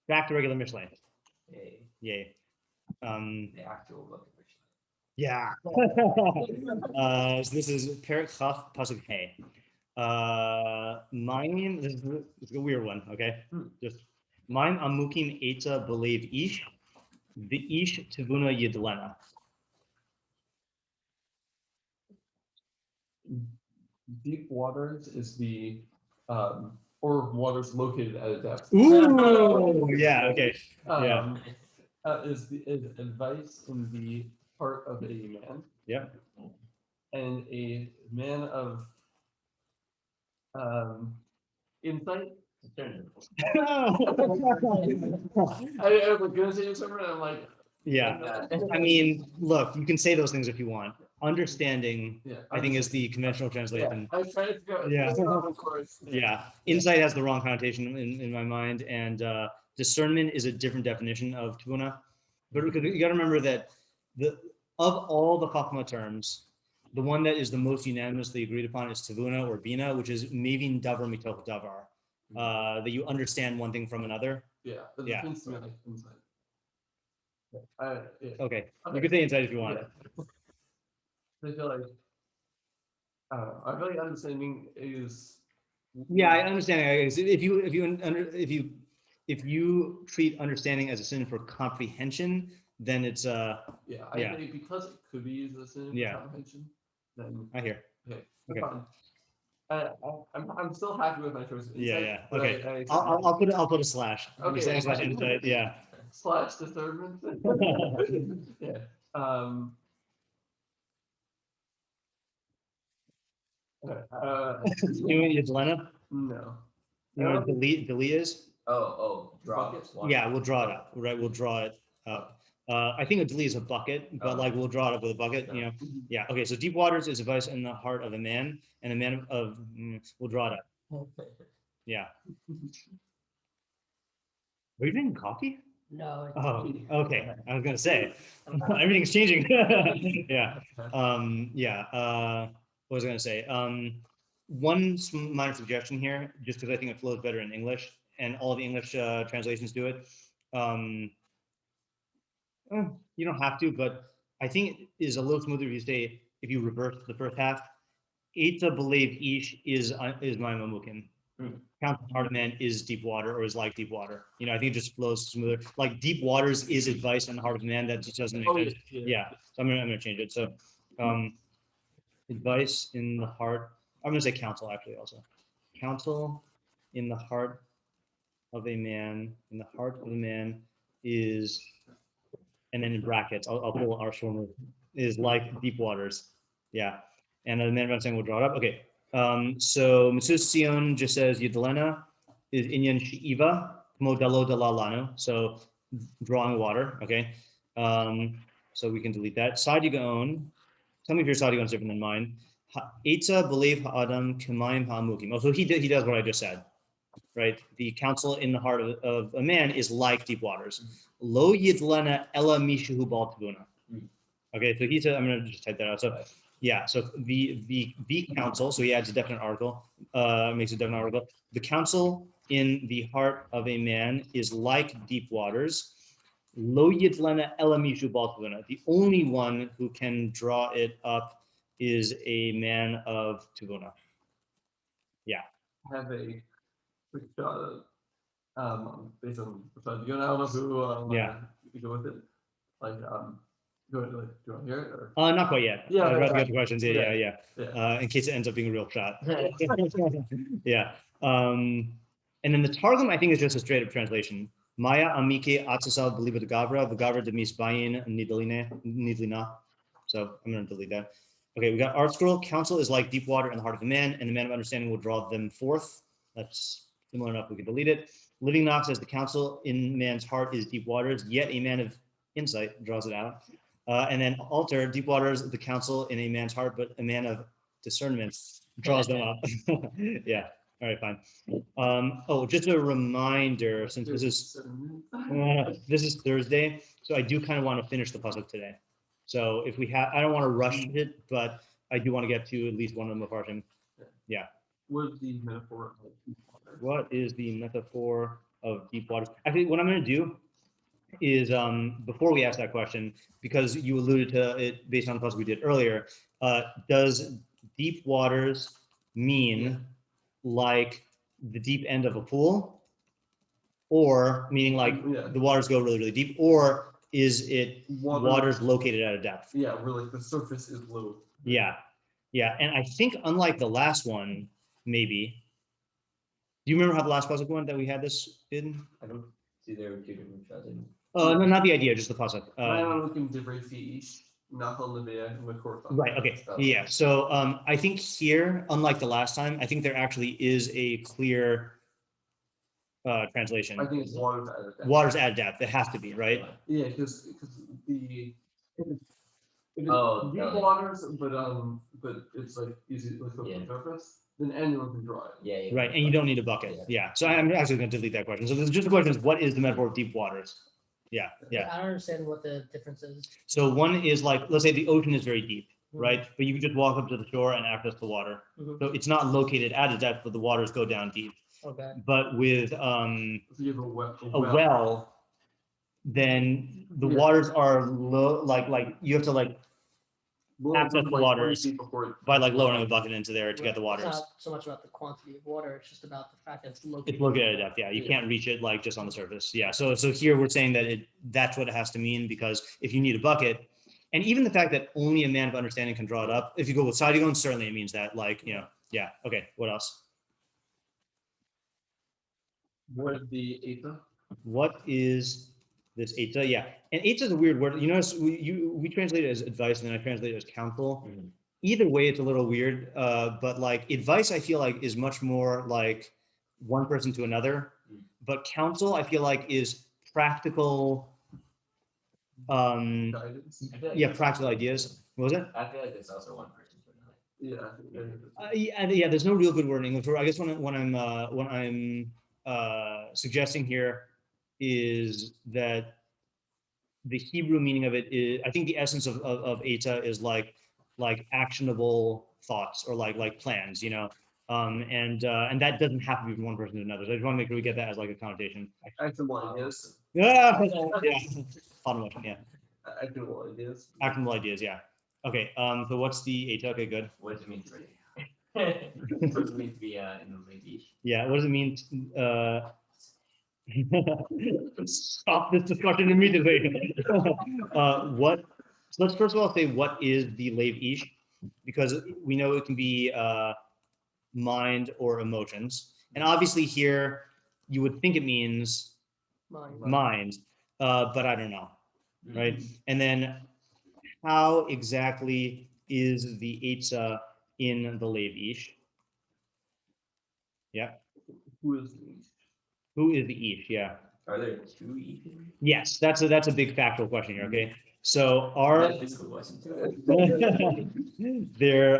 Back to regular Mishlei. Yay. Yay. The actual book of Mishlei. Yeah. So this is Perik Chaf pasuk Hey. Mine. This is a weird one. Okay. Just mine amukim eta believe ish the ish tivuna yidlena. Deep waters is the or waters located at a depth. Ooh. Yeah. Okay. Yeah. Is advice in the heart of a man. Yep. And a man of insight. I was gonna say something, and I'm like, yeah. I mean, look, you can say those things if you want. Understanding, yeah, I think, is the conventional translation. I was trying to figure out. Yeah. Of course. Yeah. Insight has the wrong connotation in my mind, and discernment is a different definition of tuna. But you got to remember that of all the Chachma terms, the one that is the most unanimously agreed upon is tavuna or bina, which is mevin davar mitoch davar, that you understand one thing from another. Yeah. But Yeah. things to me like insight. Yeah. Okay. You can say insight if you want. Yeah. I feel like I feel like understanding is. Yeah, I understand. If you treat understanding as a synonym for comprehension, then it's Yeah, I yeah. think because it could be used as a synonym Yeah. for comprehension, then I hear. okay, Okay. fine. I'm still happy with my choice of Yeah, insight. yeah. but Okay. I I'll put a slash. Okay. Slash insight. Yeah. Slash discernment. Yeah. You mean Yelena? No. You know what delete is? Draw. Yeah, we'll draw it up. Right, we'll draw it up. I think a delete is a bucket, but like we'll draw it up with a bucket. You know. Yeah. Okay. So deep waters is advice in the heart of a man, and a man of we'll draw it up. Yeah. Are you drinking coffee? No. Oh, okay. I was gonna say everything's changing. Yeah. Yeah. What was I gonna say? One minor suggestion here, just because I think it flows better in English, and all the English translations do it. You don't have to, but I think it is a little smoother if you say if you reverse the first half. Eta believe ish is my mamukim. Count heart of man is deep water or is like deep water. You know, I think it just flows smoother. Like deep waters is advice on the heart of man. That just doesn't make sense. Yeah. So I'm gonna change it. So advice in the heart. I'm gonna say counsel actually also. Counsel in the heart of a man. In the heart of a man is, and then in brackets, I'll pull our shorter, is like deep waters. Yeah. And the man I'm saying we'll draw it up. Okay. So Mrs. Sion just says Yidlena is Inyan Shiva, Modelo de la Lano. So drawing water. Okay. So we can delete that. Sadigon. Tell me if your Sadigon is different than mine. Eitza believe Ha'adam Kemaim Ha'amukim. Oh, so he does what I just said. Right? The counsel in the heart of a man is like deep waters. Lo Yidlena Ella Mishahu Bal Tabuna. Okay, so he said, I'm going to just type that out. So yeah, so the counsel, so he adds a definite article, makes a definite article. The counsel in the heart of a man is like deep waters. Lo yidlena elamishu baltavuna. The only one who can draw it up is a man of tuvuna. Yeah. Have a quick shot of based on Rabbeinu Yonah. I don't know who you go with it. Like go ahead, like, do you want to hear it or? Not quite yet. Yeah, I'd rather get the questions. Yeah. Yeah. In case it ends up being a real shot. Yeah. And then the Targum, I think, is just a straight up translation. Maya amike atzasal believe the gavra, the gavra demis bayin nidlina. So I'm going to delete that. Okay, we got art scroll. Counsel is like deep water in the heart of a man, and the man of understanding will draw them forth. That's similar enough. We can delete it. Living Knox says the counsel in man's heart is deep waters, yet a man of insight draws it out. And then alter deep waters, the counsel in a man's heart, but a man of discernment draws them up. Yeah. All right, fine. Just a reminder, since this is Thursday, so I do kind of want to finish the pasuk today. So if we have, I don't want to rush it, but I do want to get to at least one of them apart. Yeah. What is the metaphor of deep water? What is the metaphor of deep waters. Actually, what I'm going to do is before we ask that question, because you alluded to it based on the pasuk we did earlier, does deep waters mean like the deep end of a pool, or meaning like the waters go really, really deep, or is it waters located at a depth? Yeah, where like the surface is low. Yeah, yeah, and I think unlike the last one, maybe. Do you remember how the last pasuk went that we had this in? I don't see there were two different shots. No, not the idea, just the pasuk. Right. Okay. Yeah. So I think here, unlike the last time, I think there actually is a clear translation. I think it's waters at depth. Waters at depth. It has to be, right? Yeah, because the if Oh, it's deep no. waters, but it's like easy like Yeah. the surface, then anyone can draw it. Yeah. Right. And you don't need a bucket. Yeah. So I'm actually going to delete that question. So just the question is, what is the metaphor of deep waters? Yeah. Yeah. I don't understand what the difference is. So one is like, let's say the ocean is very deep, right? But you can just walk up to the shore and access the water. Mhm. So it's not located at a depth, but the waters go down deep. Okay. But with If you have a well, then the waters are low, like you have to like access the waters by like lowering a bucket into there to get the It's waters. not so much about the quantity of water, it's just about the fact that it's located. It's located at depth. Yeah, you can't reach it like just on the surface. Yeah. So here we're saying that that's what it has to mean, because if you need a bucket, and even the fact that only a man of understanding can draw it up. If you go with Sadigon, certainly it means that, like, you know, yeah. Okay. What else? What is the Eta? What is this Eta? Yeah, and Eta is a weird word. You notice we translate it as advice, and then I translate it as counsel. Mhm. Either way, it's a little weird. But like advice, I feel like is much more like one person to another. But counsel, I feel like is practical. Guidance? I feel like Yeah, it's- practical ideas. What was it? I feel like it's also one person to another. Yeah. I think that is- Yeah, there's no real good word in English. I guess when I'm suggesting here is that the Hebrew meaning of it is, I think the essence of Eta is like actionable thoughts or like plans, you know, and that doesn't have to be from one person to another. So I just want to make sure we get that as like a connotation. Actionable ideas. Yeah, fun one, yeah. Actionable ideas. Actionable ideas, yeah. Okay, so what's the Eta? Okay, good. What does it mean to be? What does it mean to be in the Meiri? Yeah, what does it mean? Stop this discussion immediately. What? So let's first of all say what is the Lev Ish, because we know it can be mind or emotions, and obviously here you would think it means Mine. mind, but I don't know, right? And then how exactly is the Eitzah in the Lev Ish? Yeah. Who is the Who is the Ish? Yeah. Are there two even? Yes, that's a big factual question here. Okay, so are That physical question too. there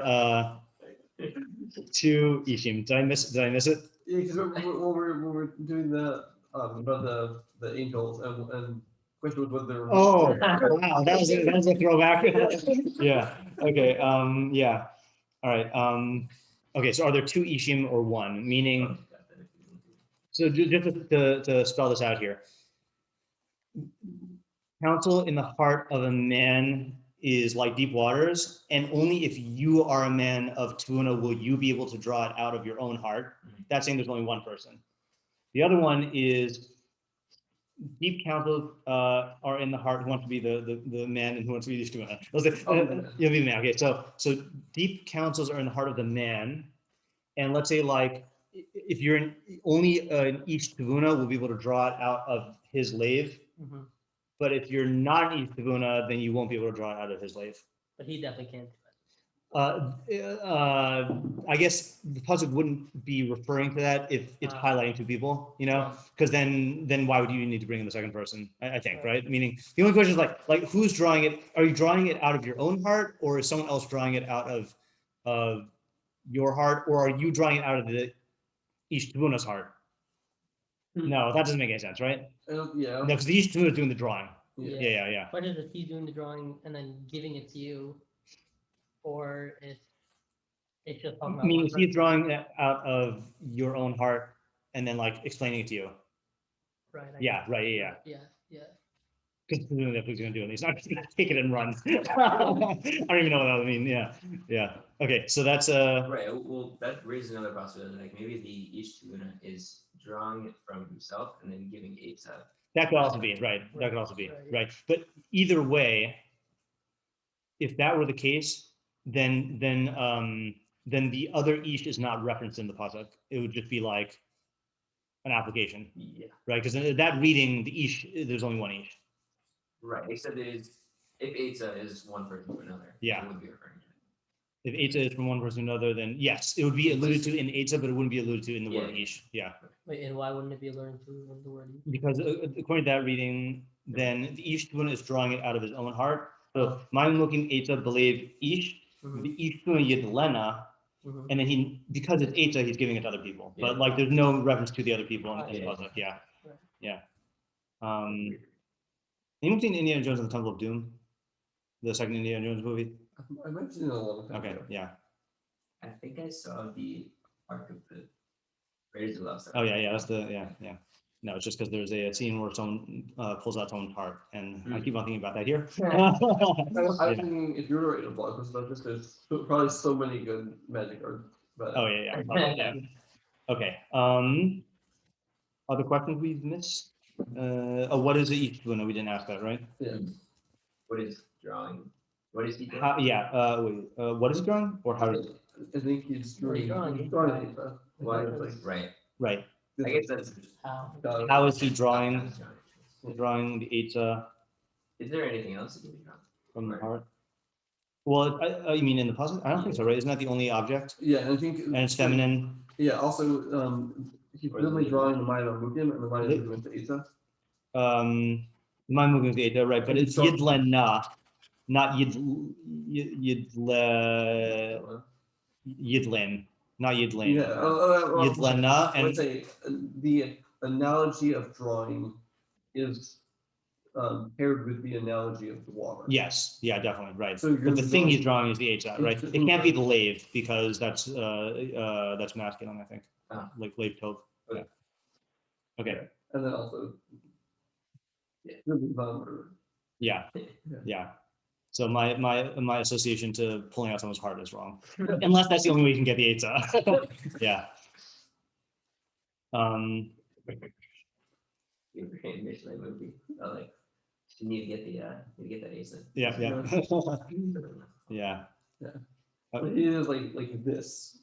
two Ishim? Did I miss it? Yeah, because when we're doing the about the angels and question was what they're. Oh, wow, that was a throwback. Yeah. Okay. Yeah. All right. Okay. So are there two Ishim or one? Meaning, so just to spell this out here, counsel in the heart of a man is like deep waters, and only if you are a man of tuna will you be able to draw it out of your own heart. That's saying there's only one person. The other one is deep counsels are in the heart who wants to be the man and who wants to be the tuna. You'll be the man. Okay, so deep counsels are in the heart of the man, and let's say like if you're only an ish tavuna will be able to draw it out of his lave. Mm-hmm. But if you're not an ish tavuna, then you won't be able to draw it out of his lave. But he definitely can't do it. I guess the pasuk wouldn't be referring to that if it's highlighting two people, you know, because then why would you need to bring in the second person? I think, right? Meaning the only question is like who's drawing it? Are you drawing it out of your own heart, or is someone else drawing it out of your heart, or are you drawing it out of the Ish Tavuna's heart? No, that doesn't make any sense, right? Yeah. No, because the Ish Tavuna is doing the drawing. Yeah. Yeah. But is he doing the drawing and then giving it to you, or it's just talking about Meaning one if he's person? drawing it out of your own heart and then like explaining it to you. Right. I Yeah, guess. right, yeah. Yeah. Because that's what he's gonna do, and he's not just gonna take it and run. I don't even know what that would mean. Yeah. Okay, so that's Right. Well, that raises another possibility. Like maybe the Ishtuna is drawing it from himself and then giving Eitzah. that could also be right. That could also be right. But either way, if that were the case, then the other ish is not referenced in the pasuk. It would just be like an application, Yeah. right? Because that reading, the ish, there's only one ish. Right. Except it is if Eitzah is one person to another. Yeah. It would be referring to it. If Eitzah is from one person to another, then yes, it would be alluded to in Eitzah, but it wouldn't be alluded to in the word Yeah. ish. Yeah. Wait, and why wouldn't it be learned to in the word? Because according to that reading, then the ish tuna is drawing it out of his own heart. So Oh. mine looking Eitzah believe ish, Mhm. the ish tuna yidlena, Mhm. and then because it's Eitzah, he's giving it to other people. Yeah. But like there's no reference to the other people in the Yeah. pasuk. Yeah. Right. Yeah. Anyone seen Indiana Jones and the Temple of Doom? The second Indiana Jones movie? I mentioned it a long time Okay, ago. yeah. I think I saw the arc of the Raiders of the Lost Ark. Oh yeah, that's yeah. No, it's just because there's a scene where someone pulls out someone's heart, and I keep on thinking about that here. I Yeah. think if you were writing a blog post about this, there's probably so many good magic cards. But Oh yeah. Okay. Other questions we've missed? What is it each one? No, we didn't ask that, right? yeah. What is drawing? What is he doing? How, yeah. What is it drawing, or how? I think he's What are you drawing. drawing? He's drawing it, Why? like, Right. Right. I guess that's How? How is he drawing? Is Drawing the Eitzah there anything else that can be drawn? from the Right. heart. Well, you mean in the puzzle? I don't think so, right? Isn't that the only object? Yeah, and I think. And it's feminine. Yeah. Also, he's Or the definitely lead. drawing the mind of Mukim and the mind The- of Movement to Eitzah. My moving the Eitzah, right? But it's Yidlena, not Yidlin, not Yidlin. Yeah. Yidlena I would and say the analogy of drawing is paired with the analogy of the water. yes, yeah, definitely, right. So you're But the thing drawing- he's drawing is the Eitzah, right? It's- It can't be the lathe because that's masculine, I think. Ah. Like lathe tov. Yeah. Okay. And then also, Yeah. Yeah. Yeah. So my association to pulling out someone's heart is wrong, unless that's the only way you can get the Eitzah. Yeah. Mishlei movie. I like. You need to get that Asa. Yeah. Yeah. But he is like this.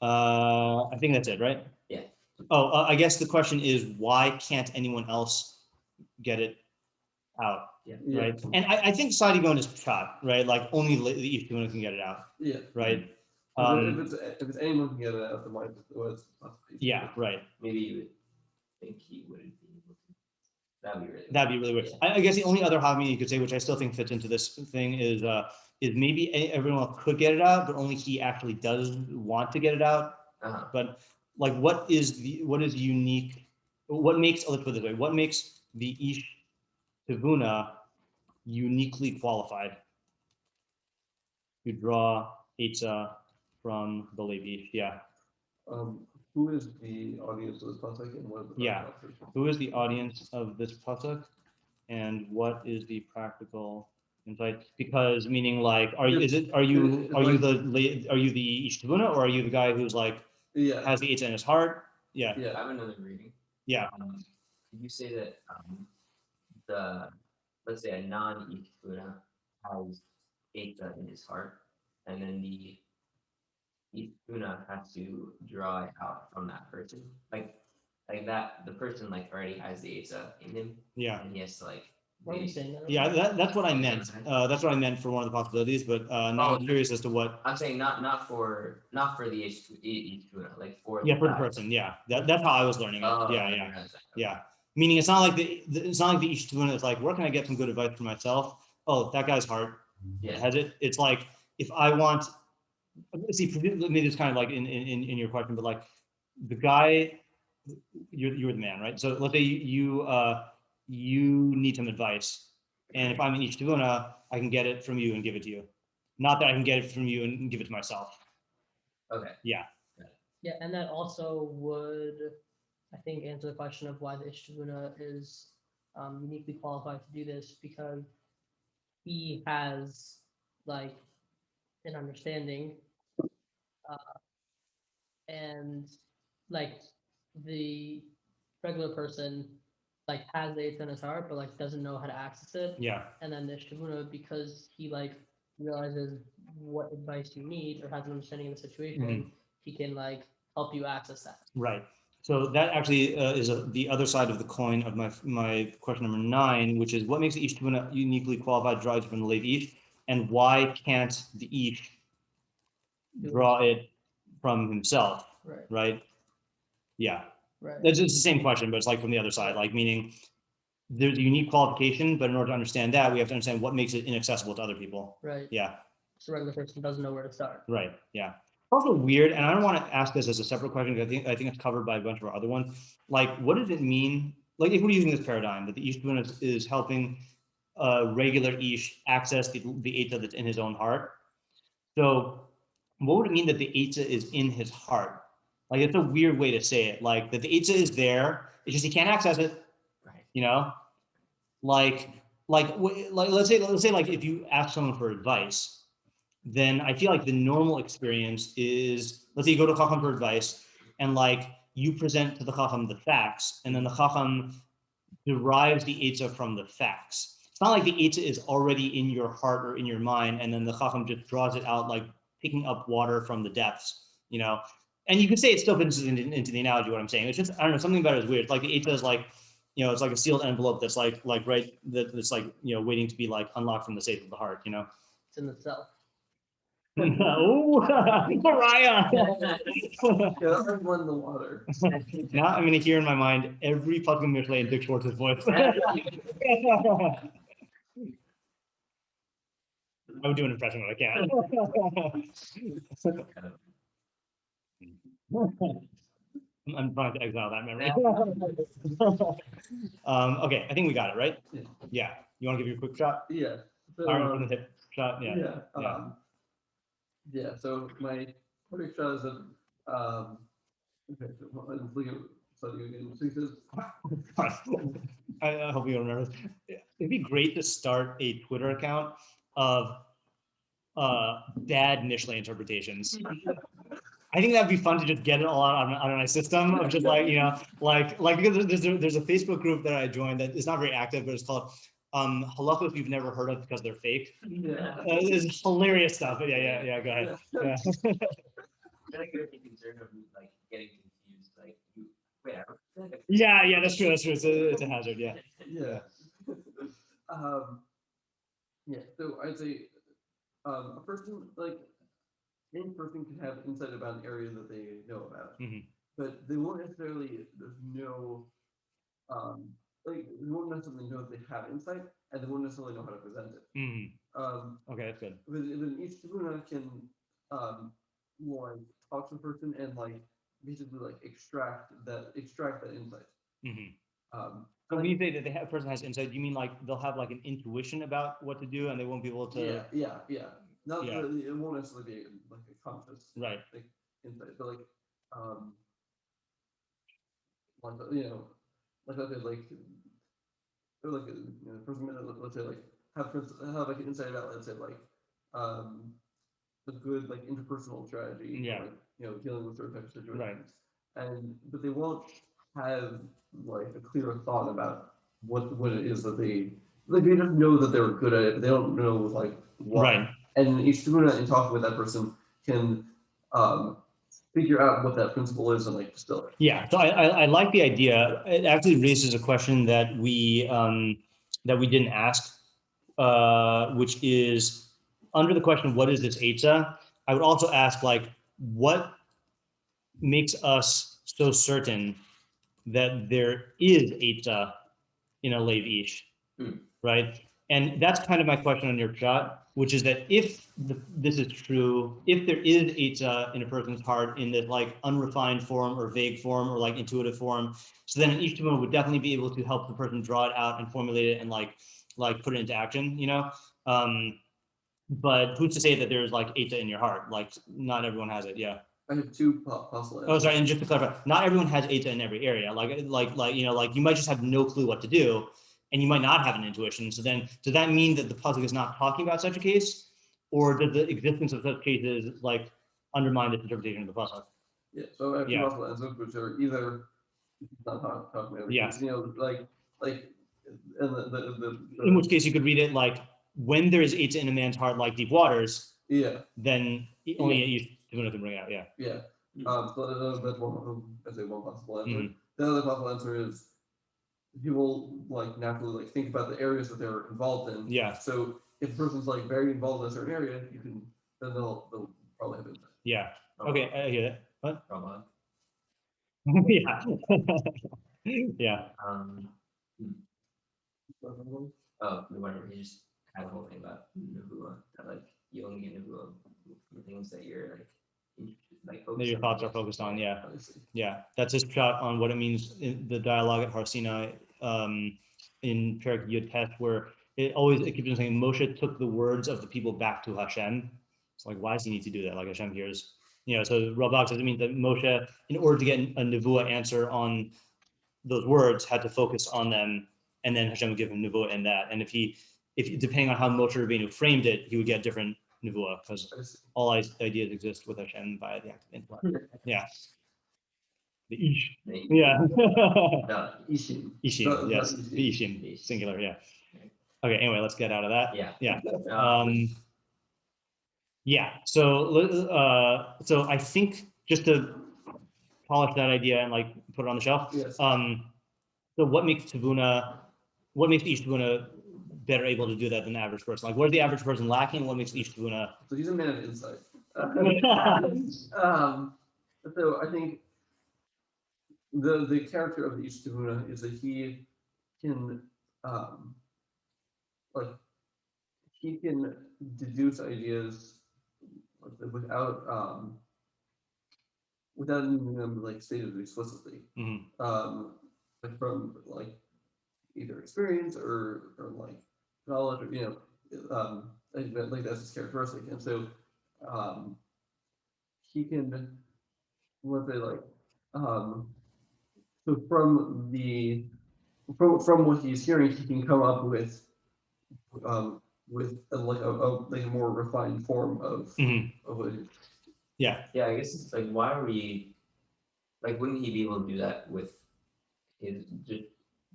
I think that's it, right? Yeah. Oh, I guess the question is why can't anyone else get it out, Yeah. right? And I think Sadigon is cut, right? Like only the Ishmael can get it out, Yeah. right? If it's anyone can get it out, the mind was. Yeah, right. Maybe you would think he wouldn't be able to. That'd be really weird. I guess the only other hobby you could say, which I still think fits into this thing, is maybe everyone else could get it out, but only he actually does want to get it out. Uh-huh. But like, what is unique? What makes, let's put it this way, what makes the Ish Tivuna uniquely qualified to draw Eitzah from the Levi? Yeah. Who is the audience of this pasuk and what is the Yeah. practical Who is the audience of this pasuk, and what is the practical insight? Because meaning like, are you the Ish Tivuna, or are you the guy who's like Yeah. has the Eitzah in his heart? Yeah. I Yeah. have another reading. Yeah. Could you say that let's say a non-Ichtuna has Eitzah in his heart, and then the Ichtuna has to draw it out from that person, like that the person like already has the Eitzah in him, Yeah. and he has to like. Why are you saying that? Yeah, that's what I meant. That's what I meant for one of the possibilities, but now I'm curious as to what. I'm saying not for the Ichtuna, like for Yeah, for the guy. person. Yeah, that's how I was learning it. Oh, I Yeah. didn't realize that. Yeah. Meaning it's not like it's not like the Ish Tivuna is like, where can I get some good advice for myself? Oh, that guy's heart Yeah. has it. It's like if I want, see, maybe it's kind of like in your question, but like the guy, you're the man, right? So let's say you need some advice, and if I'm in Ish Tivuna, I can get it from you and give it to you. Not that I can get it from you and give it to myself. Okay. Yeah. Yeah, and that also would I think answer the question of why the Ishtabuna is uniquely qualified to do this, because he has like an understanding, and like the regular person like has the eighth in his heart, but like doesn't know how to access it. Yeah. And then the Ishtabuna, because he like realizes what advice you need or has an understanding of the situation, he can like help you access that. Right. So that actually is the other side of the coin of my question number 9, which is what makes the Ish Tabuna uniquely qualified to draw it from the Lev Ish, and why can't the Ish draw it from himself? Right. Right. Yeah. Right. It's the same question, but it's like from the other side, like meaning there's a unique qualification, but in order to understand that, we have to understand what makes it inaccessible to other people. Right. Yeah. So regular person doesn't know where to start. Right. Yeah. Also weird, and I don't want to ask this as a separate question because I think it's covered by a bunch of our other ones. Like, what does it mean? Like, if we're using this paradigm that the Ish is helping regular Ish access the Eitzah that's in his own heart. So, what would it mean that the Eitzah is in his heart? Like, it's a weird way to say it. Like that the Eitzah is there, it's just he can't access it. Right. You know, like let's say like if you ask someone for advice, then I feel like the normal experience is, let's say you go to Chacham for advice, and like you present to the Chacham the facts, and then the Chacham derives the Eitzah from the facts. It's not like the Eitzah is already in your heart or in your mind, and then the Chacham just draws it out like picking up water from the depths, you know? And you could say it still fits into the analogy, what I'm saying. It's just, I don't know, something about it is weird. Like the Eitzah is like, you know, it's like a sealed envelope that's like right, that's like, you know, waiting to be like unlocked from the safe of the heart, you know? It's in the self. Oh, Mariah. Yeah, I've won the water. Now I'm going to hear in my mind every fucking Mishlei in Dick Schwartz's voice. I would do an impression, but I can't. I'm trying to exile that memory. Okay, I think we got it, right? Yeah. Yeah. You want to give you a quick shot? Yeah. So, Arm from the hip shot? Yeah. yeah. Yeah. Yeah. So my quick shot is that okay, so I'm looking at something again. So he says, I hope you remember this. It'd be great to start a Twitter account of bad Mishlei interpretations. I think that'd be fun to just get it all out on my system of just like, you know, like because there's a Facebook group that I joined that is not very active, but it's called halachos you've never heard of because they're fake. yeah. It's hilarious stuff. But yeah. Go ahead. Yeah. I feel like you're concerned of like getting confused. Like you, wait, Yeah, that's true. It's a hazard. Yeah. Yeah. Yeah. So I'd say a person like any person can have insight about an area that they know about, but they won't necessarily. There's no like they won't necessarily know that they have insight, and they won't necessarily know how to present it. Okay, that's good. But then each Tabuna can like talk to the person and like basically like extract that insight. So when you say that a person has insight, you mean like they'll have like an intuition about what to do, and they won't be able to. Yeah. Not Yeah. really, it won't necessarily be like a conscious Right. like insight, but like you know, like I said, like or like you know, the person let's say like have like an insight about, let's say like a good like interpersonal strategy, Yeah. like you know, dealing with certain types of situations, Right. and but they won't have like a clear thought about what it is that they like. They just know that they're good at it, but they don't know like what. Right. And each Tabuna in talking with that person can figure out what that principle is and like distill it. Yeah, so I like the idea. It actually raises a question that we didn't ask, which is under the question, what is this Eitzah? I would also ask, like, what makes us so certain that there is Eitzah in a Lev Ish, right? And that's kind of my question on your shot, which is that if this is true, if there is Eitzah in a person's heart in this like unrefined form or vague form or like intuitive form, so then an Ish Tabuna would definitely be able to help the person draw it out and formulate it and like put it into action, you know? But who's to say that there's like Eitzah in your heart? Like not everyone has it, yeah. I have two possible answers. Oh, sorry, and just to clarify, not everyone has Eitzah in every area. Like you might just have no clue what to do, and you might not have an intuition. So then, does that mean that the pasuk is not talking about such a case, or does the existence of such cases like undermine this interpretation of the pasuk? Yeah, so I have two Yeah. possible answers, which are either not talking about Yeah. case, like and In which case, you could read it like, when there is Eitzah in a man's heart like deep waters, yeah, then only you can bring it out. Yeah. yeah. So that's one possible answer. Mhm. The other possible answer is people like naturally like think about the areas that they're involved in. Yeah. So if a person's like very involved in a certain area, then they'll probably have insight. Yeah. Okay. I hear that. What? Robot. Yeah. Yeah. Oh, whatever. He just had a whole thing about Nebuah, that like you only get Nebuah for things that you're like That your thoughts are focused on. Yeah. Yeah. That's his shot on what it means in the dialogue at Har Sinai, in Perek Yud Tet, where it keeps on saying Moshe took the words of the people back to Hashem. It's like, why does he need to do that? Like Hashem hears, so Rabak doesn't mean that Moshe, in order to get a Nebuah answer on those words, had to focus on them, and then Hashem would give him Nebuah in that. And if depending on how Moshe Rabbeinu framed it, he would get different Nebuah, because all ideas exist with Hashem via the active intellect. Yeah. The Ish. Yeah. Ishim. Ishim, yes. The Ishim, singular, yeah. Okay, anyway, let's get out of that. Yeah. Yeah. Yeah. So I think, just to polish that idea and like put it on the shelf. Yes. So what makes Ish Tavuna better able to do that than the average person? Like, what is the average person lacking? What makes Ish Tavuna? So he's a man of insight. So I think the character of the Ish Tavuna is that he can he can deduce ideas without needing them like stated explicitly. Mm-hmm. Like from like either experience or like knowledge, or like that's his characteristic. And so he can, what they like so from what he's hearing, he can come up with a more refined form of what it is. Yeah. Yeah, I guess it's like, why are we, like, wouldn't he be able to do that with his just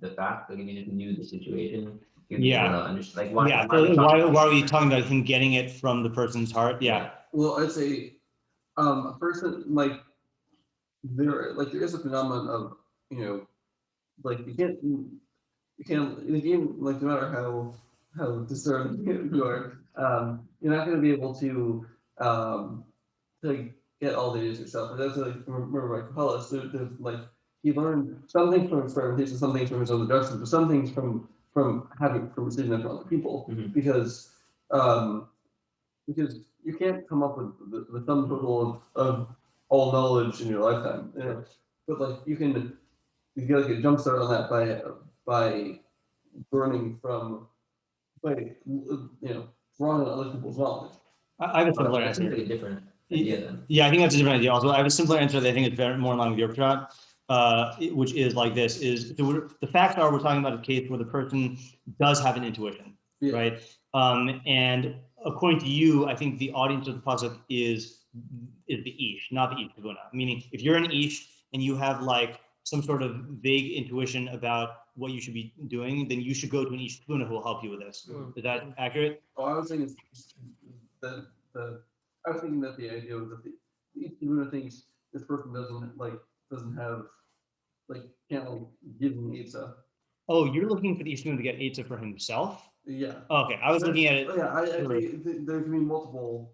the fact that if he just knew the situation? Yeah. Like, why? Yeah. So why are we talking about him getting it from the person's heart? Yeah. Well, I'd say a person like there is a phenomenon of like you can't in the game, like no matter how discerning you are, you're not going to be able to get all the news yourself. And that's like remember my Capellas, there's like he learned some things from experimentation, some things from his own deductions, but some things from receiving them from other people, because you can't come up with the sum total of all knowledge in your lifetime. But like you get like a jump start on that by learning from drawing on other people's knowledge. I have a similar That's answer. a different idea then. Yeah, I think that's a different idea. Also, I have a simpler answer that I think is very more in line with your shot, which is like this: the facts are we're talking about a case where the person does have an intuition, right? And according to you, I think the audience of the pasuk is the Ish, not the Ish Tavuna. Meaning, if you're an Ish and you have like some sort of vague intuition about what you should be doing, then you should go to an Ish Tavuna who will help you with this. Is that accurate? Oh, I was thinking that the idea was that the Ish Tavuna thinks this person doesn't have can't give me Eitzah. Oh, you're looking for the Ish Tavuna to get Eitzah for himself? Yeah. Okay, I was looking at it. Yeah, I think there can be multiple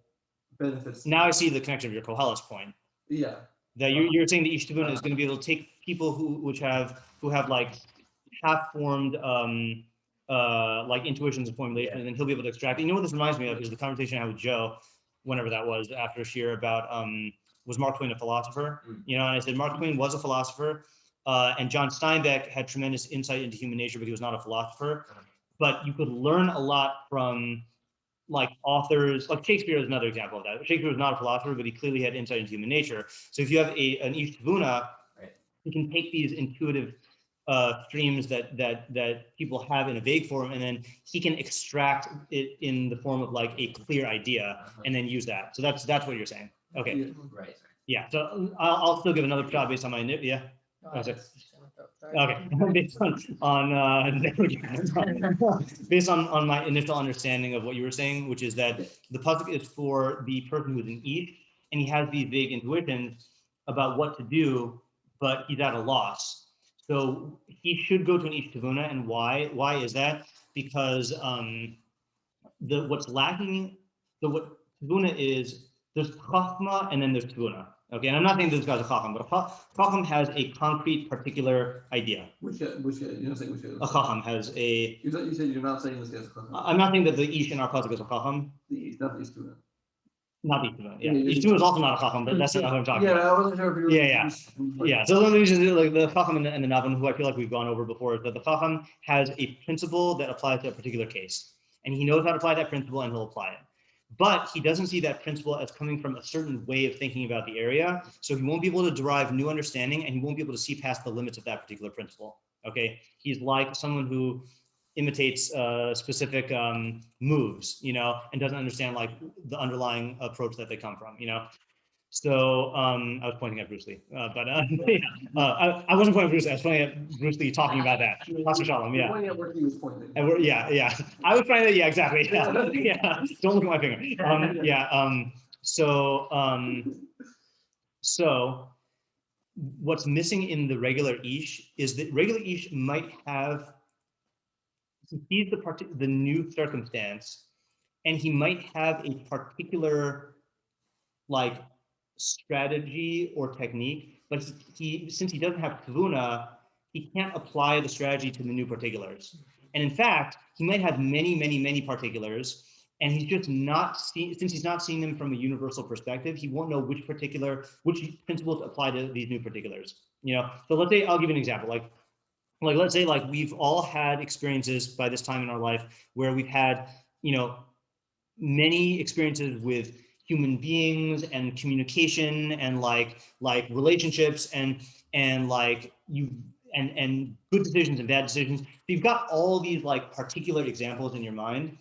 benefits. Now I see the connection of your Koheles point. Yeah. That you're saying the Ish Tavuna is going to be able to take people who have like half-formed like intuitions and formulation, and then he'll be able to extract. You know what this reminds me of is the conversation I had with Joe, whenever that was after shiur, about was Mark Twain a philosopher? And I said Mark Twain was a philosopher, and John Steinbeck had tremendous insight into human nature, but he was not a philosopher. But you could learn a lot from like authors, like Shakespeare is another example of that. Shakespeare was not a philosopher, but he clearly had insight into human nature. So if you have an ish tavuna, Right. you can take these intuitive streams that people have in a vague form, and then he can extract it in the form of like a clear idea, and then use that. So that's what you're saying. Okay. Yeah. Right. Yeah. So I'll still give another shot based on my yeah. Oh, sorry. Okay, based based on my initial understanding of what you were saying, which is that the pasuk is for the person who's in east, and he has these vague intuitions about what to do, but he's at a loss. So he should go to an ish tavuna, and why? Why is that? Because what's lacking, what tavuna is, there's chachma and then there's tavuna. Okay, and I'm not saying this guy's a chacham, but a chacham has a concrete, particular idea. Which guy? You're not saying which guy? A chacham has a. You said you're not saying this guy's a chacham. I'm not saying that the ish in our pasuk is a chacham. Not the Istuna. Not the Ishtuna. Yeah, Yeah, Ishtuna is also not a chacham, but that's not what I'm talking about. Yeah, I wasn't sure if you were. Yeah. So let me just do like the chacham and the navin, who I feel like we've gone over before, is that the chacham has a principle that applies to a particular case, and he knows how to apply that principle, and he'll apply it. But he doesn't see that principle as coming from a certain way of thinking about the area, so he won't be able to derive new understanding, and he won't be able to see past the limits of that particular principle. Okay, he's like someone who imitates specific moves, and doesn't understand like the underlying approach that they come from, So I was pointing at Bruce Lee, but yeah, I wasn't pointing at Bruce Lee. I was pointing at Bruce Lee talking about that. Pastor Shalom, yeah. Pointing at where he was pointing. And yeah. I was trying to, yeah, exactly. Yeah. Don't look at my finger. So what's missing in the regular ish is that regular ish might have, he sees the new circumstance, and he might have a particular like strategy or technique, but since he doesn't have kavuna, he can't apply the strategy to the new particulars. And in fact, he might have many particulars, and he's just not since he's not seeing them from a universal perspective, he won't know which principle to apply to these new particulars. So let's say, I'll give you an example. Like let's say like we've all had experiences by this time in our life where we've had, many experiences with human beings and communication and like relationships and like and good decisions and bad decisions. So you've got all these like particular examples in your mind,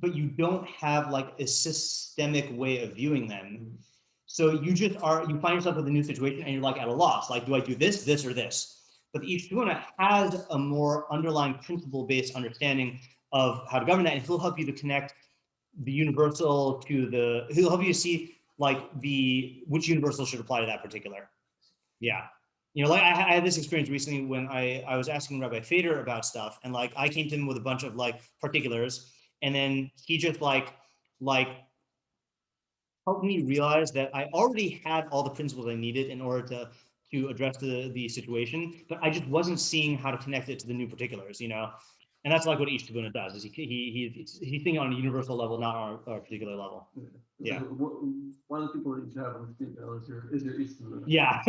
but you don't have like a systemic way of viewing them. So you find yourself with a new situation and you're like at a loss. Like, do I do this, or this? But the Ishtuna has a more underlying principle-based understanding of how to govern that, and he'll help you to connect the universal to he'll help you to see like which universal should apply to that particular. Yeah. Like I had this experience recently when I was asking Rabbi Fader about stuff, and like I came to him with a bunch of like particulars, and then he just like helped me realize that I already had all the principles I needed in order to address the situation, but I just wasn't seeing how to connect it to the new particulars, And that's like what each Tabuna does, is he's thinking on a universal level, not on a particular level. Yeah. One of the people that you have on the speed dial is your East Tabuna. Yeah.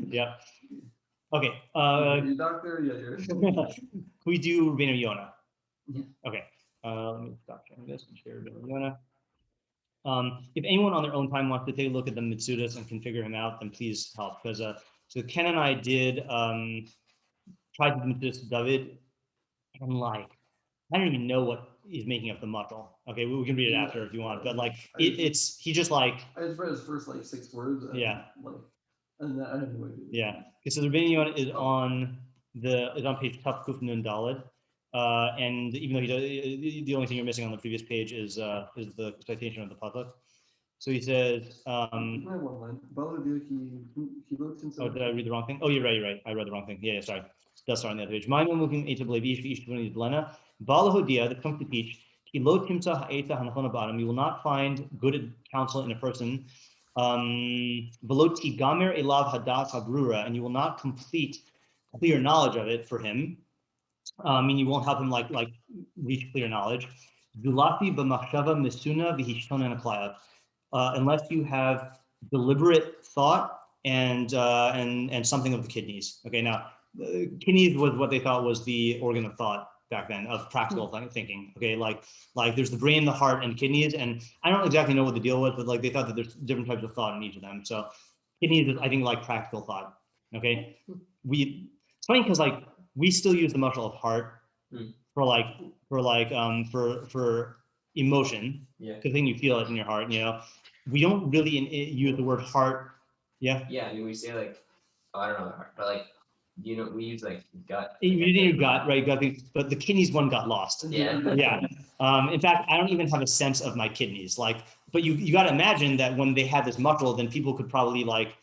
Yeah. Okay. Your doctor, yeah. We do Rabbeinu Yonah. Yeah. Okay. Let me stop sharing this and share Rabbeinu Yonah. If anyone on their own time wants to take a look at the Mitsudas and can figure him out, then please help. Because so Ken and I did try to do Mitsudas to David, and like I don't even know what is making up the muscle. Okay, we can read it after if you want, but like he just like I just read his first like 6 words. Yeah. And I have no idea. Yeah, because so the Rabbeinu Yonah is on page Tuf Kuf Nun Daled. And even though the only thing you're missing on the previous page is the citation of the pasuk. So he says, one line. Oh, did I read the wrong thing? Oh, you're right. I read the wrong thing. Yeah, sorry. It does start on the other page. That comes to teach. You will not find good counsel in a person. And you will not complete clear knowledge of it for him. You won't help him like reach clear knowledge. Unless you have deliberate thought and something of the kidneys. Okay, now kidneys was what they thought was the organ of thought. back then of practical thinking. Okay, like there's the brain, the heart, and kidneys, and I don't exactly know what the deal was, but like they thought that there's different types of thought in each of them. So kidneys is, I think, like practical thought. Okay, it's funny because like we still use the muscle of heart for emotion. Yeah. Because then you feel it in your heart. You know, we don't really use the word heart. Yeah. Yeah, I mean, we say like, oh, I don't know the heart, but like, you know, we use like gut. You like, did your gut, right? Gut thing, but the kidneys one got lost. Yeah. Yeah. In fact, I don't even have a sense of my kidneys. Like, but you got to imagine that when they had this muscle, then people could probably like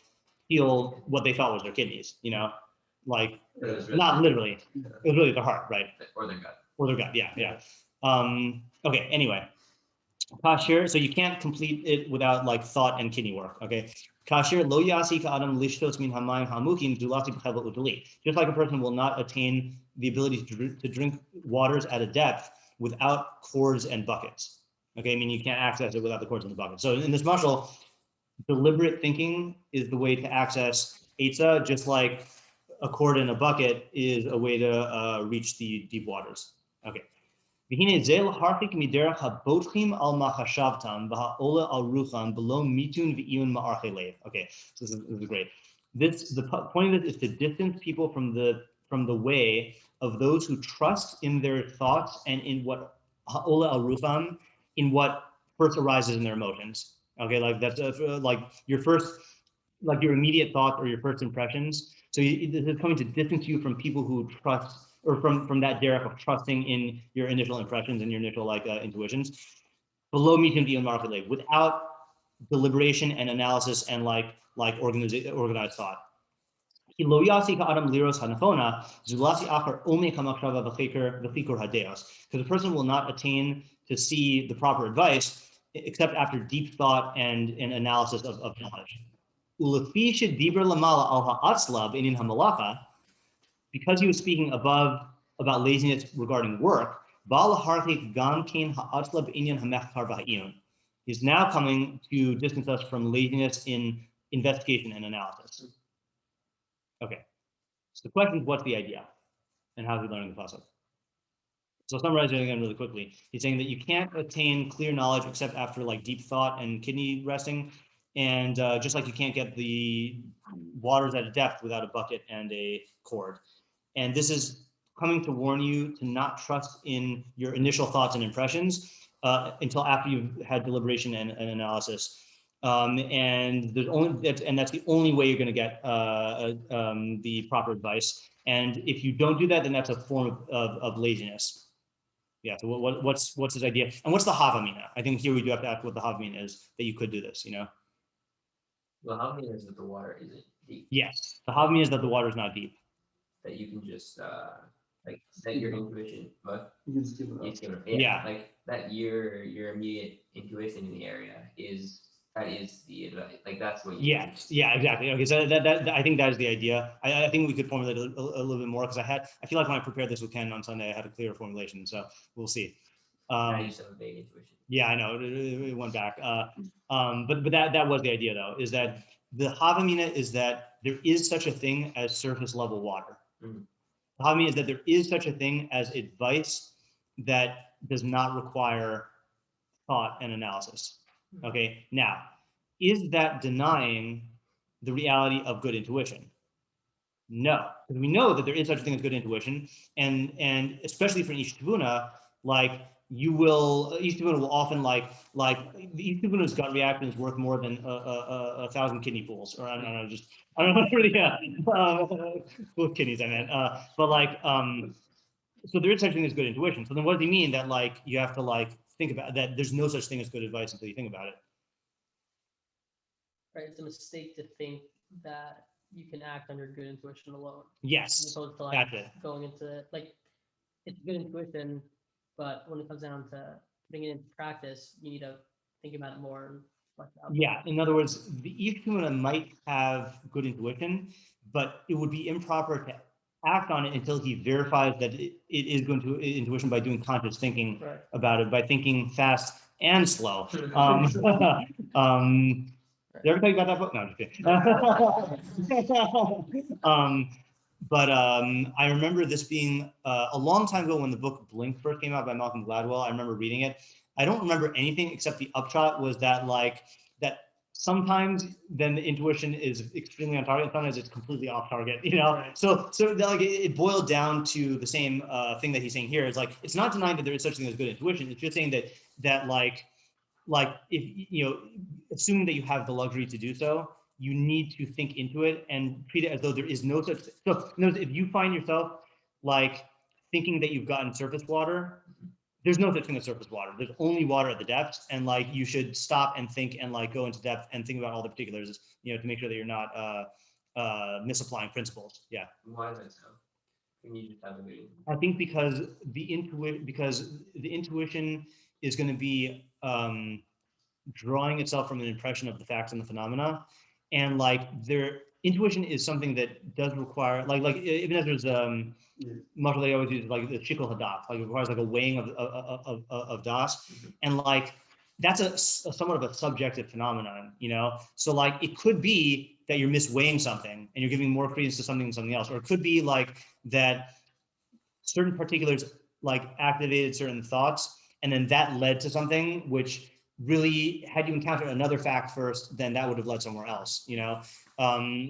feel what they thought was their kidneys. You know, like It was really, not literally. It was really the heart, right? or their gut. Or their gut. Yeah, yeah. Okay. Anyway, kasher. So you can't complete it without like thought and kidney work. Okay. Kasher lo yasi ka'adam lishtos min hamayim hamukim zulasi b'chevel udali. Just like a person will not attain the ability to drink waters at a depth without cords and buckets. Okay, I mean you can't access it without the cords and the buckets. So in this mashal, deliberate thinking is the way to access Eitzah, just like a cord and a bucket is a way to reach the deep waters. Okay. Okay, so this is great. The point of this is to distance people from the way of those who trust in their thoughts and in what ha'ola al rucham, in what first arises in their emotions. Okay, like that's like your first, like your immediate thoughts or your first impressions. So this is coming to distance you from people who trust, or from that derech of trusting in your initial impressions and your initial like intuitions. Below meeting the market without deliberation and analysis and like organized thought. Because the person will not attain to see the proper advice except after deep thought and analysis of knowledge. Because he was speaking above about laziness regarding work, he's now coming to distance us from laziness in investigation and analysis. Okay, so the question is, what's the idea, and how is he learning the pasuk? So summarizing again really quickly, he's saying that you can't attain clear knowledge except after like deep thought and kidney resting, and just like you can't get the waters at a depth without a bucket and a cord. And this is coming to warn you to not trust in your initial thoughts and impressions until after you've had deliberation and analysis. And that's the only way you're going to get the proper advice. And if you don't do that, then that's a form of laziness. Yeah. So what's his idea? And what's the havamina? I think here we do have to ask what the havamina is, that you could do this. You know. Well, how many is that the water isn't deep? Yes, the havamina is that the water is not deep. That you can just like set your intuition, but You can just give it up. it's gonna, Yeah. like that your immediate intuition in the area is the advice. Like that's what you Yeah, exactly. Okay, so that I think that is the idea. I think we could formulate a little bit more, because I feel like when I prepared this with Ken on Sunday, I had a clearer formulation. So we'll see. Now you just have a vague intuition. Yeah, I know it went back. But that was the idea, though, is that the havamina is that there is such a thing as surface level water. Mhm. The havamina is that there is such a thing as advice that does not require thought and analysis. Okay, now, is that denying the reality of good intuition? No, because we know that there is such a thing as good intuition, and especially for an Ish Tevuna, like Ish Tevuna will often like the Ish Tevuna's gut reaction is worth more than a thousand kidney pools, or I don't know, really, yeah, with kidneys I meant, but like so there is such a thing as good intuition. So then what does he mean that like you have to like think about that there's no such thing as good advice until you think about it? Right, it's a mistake to think that you can act on your good intuition alone. Yes, As opposed to that's like it. going into like it's good intuition, but when it comes down to putting it into practice, you need to think about it more and flesh it out. Yeah, in other words, the Ish Tevuna might have good intuition, but it would be improper to act on it until he verifies that it is good intuition by doing conscious thinking Right. about it, by thinking fast and slow. Did I ever tell you about that book? No, I'm just kidding. I remember this being a long time ago when the book Blink first came out by Malcolm Gladwell. I remember reading it. I don't remember anything except the upshot was that that sometimes then the intuition is extremely on target, sometimes it's completely off target, you know? Right. So it boiled down to the same thing that he's saying here. It's like, it's not denying that there is such a thing as good intuition. It's just saying that if, you know, assuming that you have the luxury to do so, you need to think into it and treat it as though there is no such. So, in other words, if you find yourself like thinking that you've gotten surface water, there's no such thing as surface water. There's only water at the depths, and like you should stop and think and like go into depth and think about all the particulars, you know, to make sure that you're not misapplying principles. Yeah. Why is that so? Can you just have a meeting? I think because the intuition is going to be drawing itself from an impression of the facts and the phenomena, and like their intuition is something that does require like even as there's model they always use like the shikol hadat, like it requires like a weighing of das, and like that's a somewhat of a subjective phenomenon, you know. So like it could be that you're misweighing something and you're giving more credence to something than something else, or it could be like that certain particulars like activated certain thoughts, and then that led to something which really, had you encountered another fact first, then that would have led somewhere else, you know.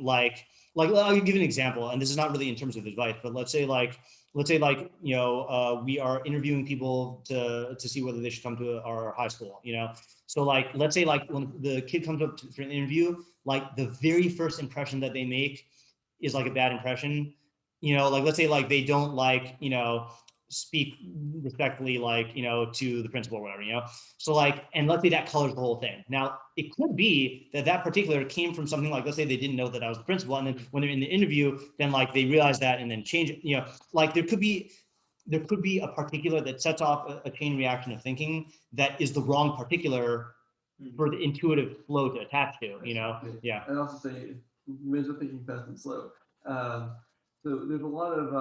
Like I'll give an example, and this is not really in terms of advice, but let's say you know, we are interviewing people to see whether they should come to our high school, you know. So like let's say like when the kid comes up for an interview, like the very first impression that they make is like a bad impression, you know. Like let's say like they don't like, you know, speak respectfully, like, you know, to the principal or whatever, you know. So like, and let's say that colors the whole thing. Now it could be that particular came from something like, let's say they didn't know that I was the principal, and then when they're in the interview, then like they realize that and then change it, you know. Like there could be a particular that sets off a chain reaction of thinking that is the wrong particular for the intuitive flow to attach to, you know. Yeah. And also say measure thinking fast and slow. So there's a lot of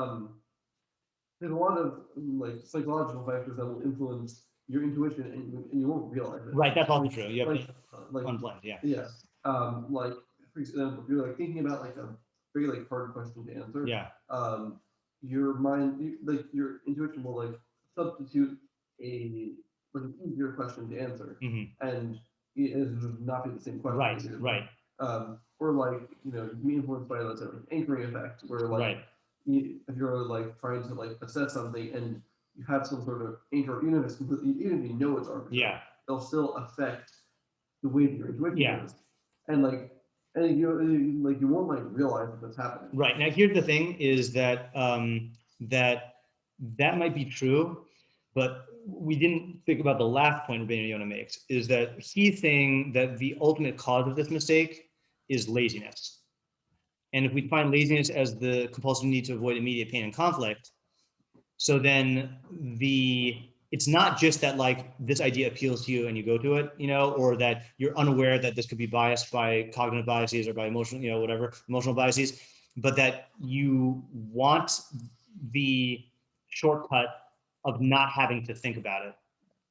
like psychological factors that will influence your intuition, and you won't realize it. Right, that's also true. You have Like, to unblend, yeah. Yeah. Like for example, if you're like thinking about like a very like hard question to answer. Yeah. Your mind, like your intuition will like substitute a like an easier question to answer, and it is not be the same question. Right. Right. Or like, you know, you can be influenced by let's say like anchoring effect, where like Right. if you're like trying to like assess something and you have some sort of anchor, even if it's completely, even if you know it's arbitrary, Yeah. it'll still affect the way that your intuition Yeah. goes. And like, and you won't like realize that that's happening. Right. Now, here's the thing: is that that might be true, but we didn't think about the last point Rabbeinu Yonah makes, is that he's saying that the ultimate cause of this mistake is laziness. And if we find laziness as the compulsive need to avoid immediate pain and conflict, so then it's not just that like this idea appeals to you and you go to it, you know, or that you're unaware that this could be biased by cognitive biases or by emotional, you know, whatever, emotional biases, but that you want the shortcut of not having to think about it.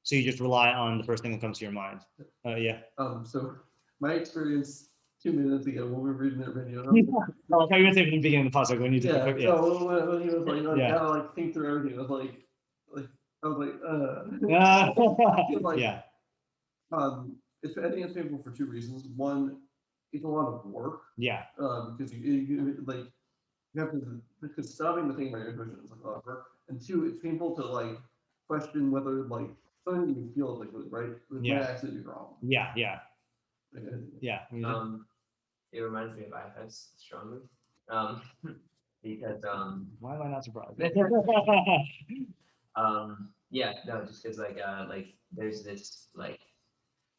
So you just rely on the first thing that comes to your mind. Yeah. So my experience 2 minutes ago when we were reading that video. I like how you were saying from the beginning of the pasuk when you Yeah. yeah. So when he was like, Yeah. gotta like think through everything, I was like like, Yeah. I think it's painful for two reasons. One, it's a lot of work. Yeah. Because you like you have to, because stopping the thing about your intuition is like a lot of work. And two, it's painful to like question whether like something that you feel is like really right might actually be wrong. Yeah. Yeah. Yeah. It reminds me of IFS strongly. Because why am I not surprised? Yeah, no, just because like there's this like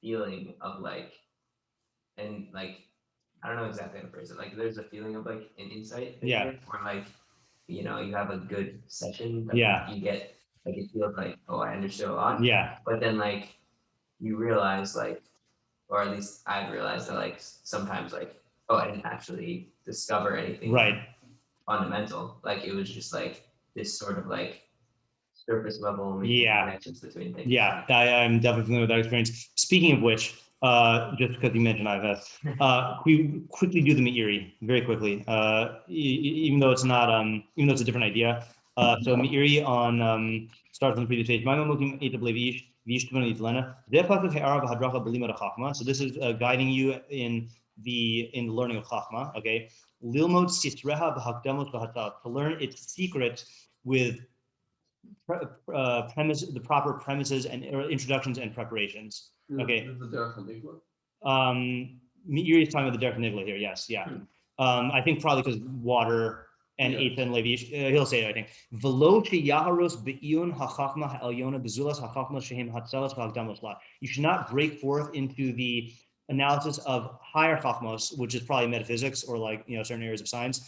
feeling of like, and like I don't know exactly how to phrase it. Like there's a feeling of like an insight that you get, or like, you know, you have a good session that you get, like it feels like, oh, I understood a lot. Yeah. But then like you realize like, or at least I've realized that like sometimes like, oh, I didn't actually discover anything fundamental. Like it was just like this sort of like surface level connections between things. Yeah, I'm definitely familiar with that experience. Speaking of which, Just because you mentioned IFS. We quickly do the Meiri very quickly, even though it's not, even though it's a different idea. So Meiri on starts on the previous page. So this is guiding you in the learning of Chachma. Okay, Lilmod sisreha b'hakdamos b'hatat, to learn its secret with the proper premises and introductions and preparations. Okay. This is the Derech HaMikvah. Meiri is talking about the Derech Nigla here. Yes, yeah. I think probably because water and Yeah. Eitan Levi, he'll say it. I think Velo sheyaharos beiyun hachachma ha'elyona bezulas hachachma shehem hatzelas v'hakdamos la. You should not break forth into the analysis of higher chachmos, which is probably metaphysics or like certain areas of science,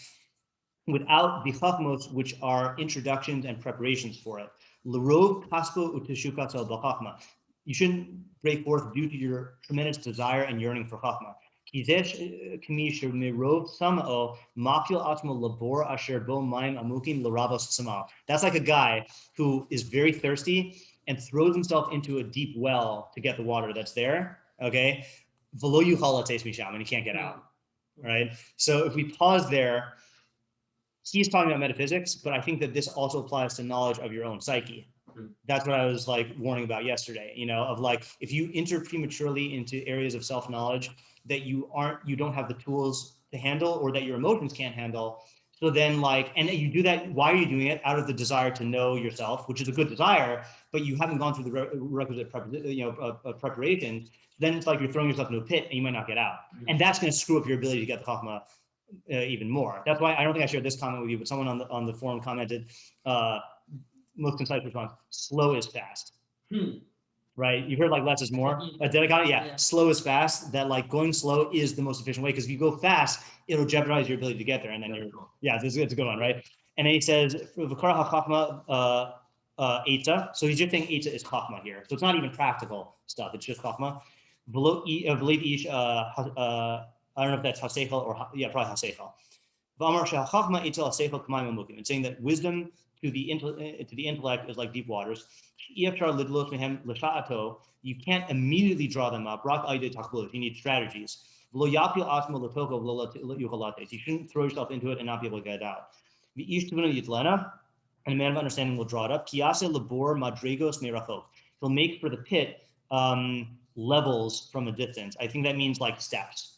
without the chachmos, which are introductions and preparations for it. L'rov kaspo uteshukas el b'chachma. You shouldn't break forth due to your tremendous desire and yearning for chachma. That's like a guy who is very thirsty and throws himself into a deep well to get the water that's there. Okay, and he can't get out. Right. So if we pause there, he's talking about metaphysics, but I think that this also applies to knowledge of your own psyche. That's what I was like warning about yesterday, of like, if you enter prematurely into areas of self-knowledge that you don't have the tools to handle, or that your emotions can't handle. So then and you do that, why are you doing it? Out of the desire to know yourself, which is a good desire, but you haven't gone through the requisite preparation. Then it's like you're throwing yourself into a pit and you might not get out. And that's going to screw up your ability to get the chachma even more. That's why I don't think I shared this comment with you, but someone on the forum commented, most concise response: slow is fast. Right? You heard like less is more. Yeah, slow is fast. That like going slow is the most efficient way, because if you go fast, it'll jeopardize your ability to get there, and then it's a good one, right? And then he says v'kara hachachma Eitzah. So he's just saying Eitzah is chachma here. So it's not even practical stuff. It's just chachma. I don't know if that's haseichel or probably haseichel. It's saying that wisdom to the intellect is like deep waters. You can't immediately draw them up. You need strategies. You shouldn't throw yourself into it and not be able to get it out. And a man of understanding will draw it up. He'll make for the pit levels from a distance. I think that means like steps.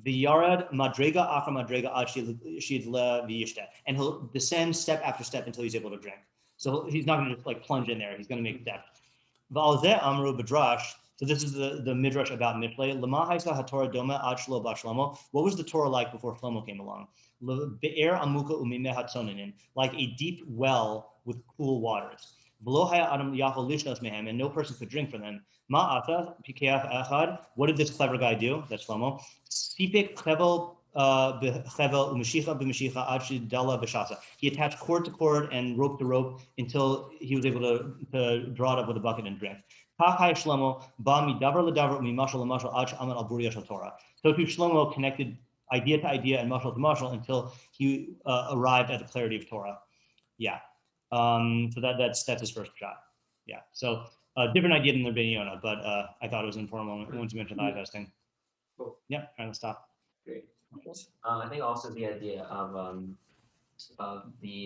The yarad madrega after madrega ad shidla v'yishta, and he'll descend step after step until he's able to drink. So he's not going to just like plunge in there. He's going to make steps. V'alzeh amru b'drash. So this is the midrash about Mishlei. Lama haisa haTorah doma ad shlo b'shlomo. What was the Torah like before Shlomo came along? Be'er amuka umimeh hatzoninin, like a deep well with cool waters. And no person could drink from them. What did this clever guy do? That's Shlomo. He attached cord to cord and rope to rope until he was able to draw it up with a bucket and drink. So too Shlomo connected idea to idea and mashal to mashal until he arrived at the clarity of Torah. Yeah. So that's his first shot. Yeah. So different idea than the Rabbeinu Yonah, but I thought it was informal once you mentioned the eye testing. Cool. Yeah, trying to stop. Great. I think also the idea of the